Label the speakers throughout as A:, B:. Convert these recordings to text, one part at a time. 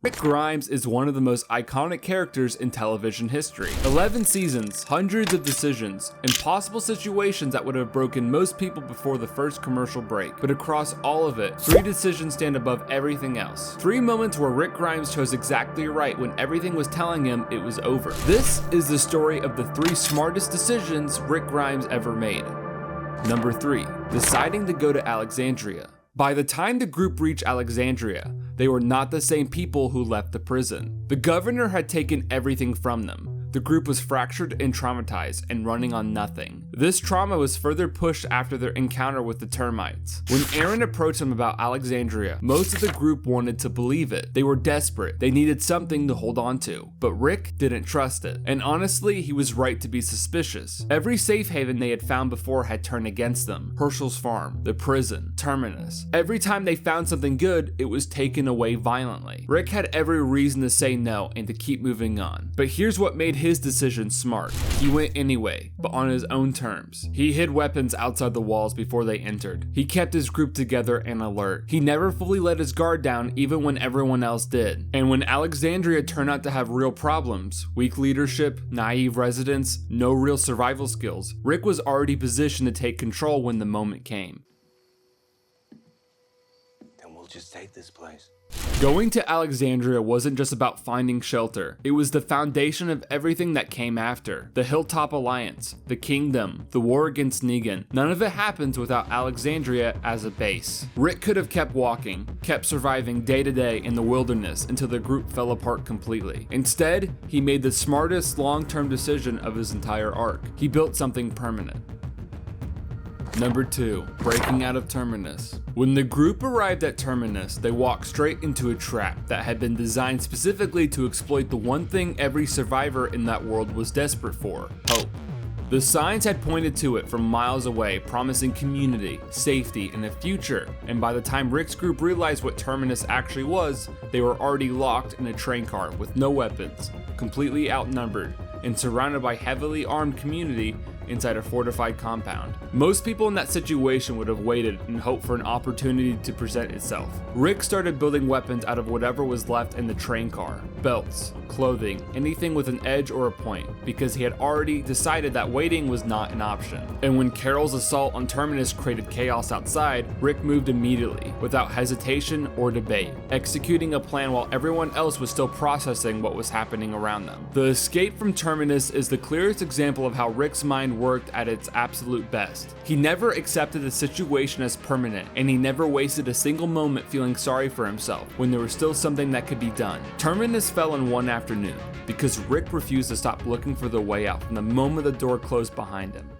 A: Rick Grimes is one of the most iconic characters in television history. 11 seasons, hundreds of decisions, impossible situations that would have broken most people before the first commercial break. But across all of it, 3 decisions stand above everything else. 3 moments where Rick Grimes chose exactly right when everything was telling him it was over. This is the story of the 3 smartest decisions Rick Grimes ever made. Number 3, deciding to go to Alexandria. By the time the group reached Alexandria, they were not the same people who left the prison. The governor had taken everything from them. The group was fractured and traumatized and running on nothing. This trauma was further pushed after their encounter with the termites. When Aaron approached them about Alexandria, most of the group wanted to believe it. They were desperate. They needed something to hold on to. But Rick didn't trust it. And honestly, he was right to be suspicious. Every safe haven they had found before had turned against them. Herschel's farm, the prison, Terminus. Every time they found something good, it was taken away violently. Rick had every reason to say no and to keep moving on. But here's what made his decision smart. He went anyway, but on his own terms. He hid weapons outside the walls before they entered. He kept his group together and alert. He never fully let his guard down even when everyone else did. And when Alexandria turned out to have real problems, weak leadership, naive residents, no real survival skills, Rick was already positioned to take control when the moment came.
B: Then we'll just take this place.
A: Going to Alexandria wasn't just about finding shelter. It was the foundation of everything that came after. The Hilltop Alliance, the Kingdom, the war against Negan. None of it happens without Alexandria as a base. Rick could have kept walking, kept surviving day to day in the wilderness until the group fell apart completely. Instead, he made the smartest long-term decision of his entire arc. He built something permanent. Number 2, breaking out of Terminus. When the group arrived at Terminus, they walked straight into a trap that had been designed specifically to exploit the one thing every survivor in that world was desperate for: hope. The signs had pointed to it from miles away, promising community, safety, and a future, and by the time Rick's group realized what Terminus actually was, they were already locked in a train car with no weapons, completely outnumbered, and surrounded by heavily armed community inside a fortified compound. Most people in that situation would have waited and hoped for an opportunity to present itself. Rick started building weapons out of whatever was left in the train car: belts, clothing, anything with an edge or a point, because he had already decided that waiting was not an option. And when Carol's assault on Terminus created chaos outside, Rick moved immediately, without hesitation or debate, executing a plan while everyone else was still processing what was happening around them. The escape from Terminus is the clearest example of how Rick's mind worked at its absolute best. He never accepted the situation as permanent, and he never wasted a single moment feeling sorry for himself when there was still something that could be done. Terminus fell in one afternoon because Rick refused to stop looking for the way out from the moment the door closed behind him.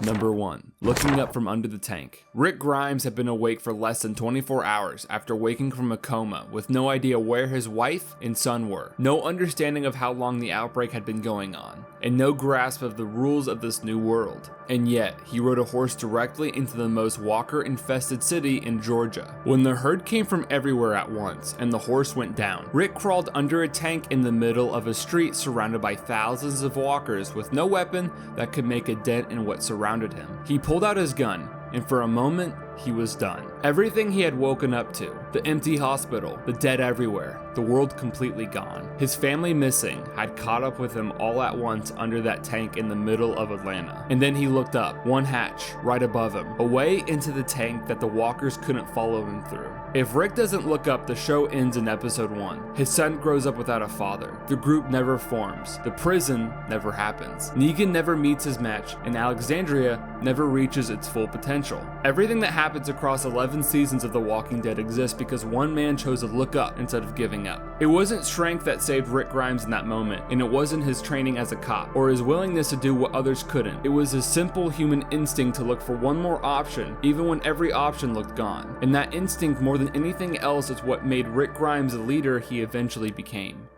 A: Number 1, looking up from under the tank. Rick Grimes had been awake for less than 24 hours after waking from a coma, with no idea where his wife and son were, no understanding of how long the outbreak had been going on, and no grasp of the rules of this new world. And yet, he rode a horse directly into the most walker-infested city in Georgia. When the herd came from everywhere at once, and the horse went down, Rick crawled under a tank in the middle of a street surrounded by thousands of walkers with no weapon that could make a dent in what surrounded him. He pulled out his gun, and for a moment, he was done. Everything he had woken up to, the empty hospital, the dead everywhere, the world completely gone. His family missing had caught up with him all at once under that tank in the middle of Atlanta. And then he looked up, one hatch right above him, away into the tank that the walkers couldn't follow him through. If Rick doesn't look up, the show ends in episode 1. His son grows up without a father. The group never forms. The prison never happens. Negan never meets his match, and Alexandria never reaches its full potential. Everything that happens across 11 seasons of The Walking Dead exists because one man chose to look up instead of giving up. It wasn't strength that saved Rick Grimes in that moment, and it wasn't his training as a cop or his willingness to do what others couldn't. It was his simple human instinct to look for one more option, even when every option looked gone. And that instinct, more than anything else, is what made Rick Grimes the leader he eventually became.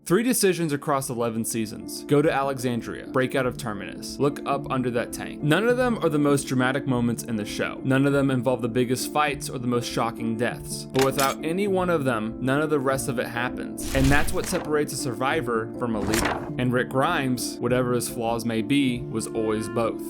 A: 3 decisions across 11 seasons. Go to Alexandria, break out of Terminus, look up under that tank. None of them are the most dramatic moments in the show. None of them involve the biggest fights or the most shocking deaths. But without any one of them, none of the rest of it happens. And that's what separates a survivor from a leader. And Rick Grimes, whatever his flaws may be, was always both.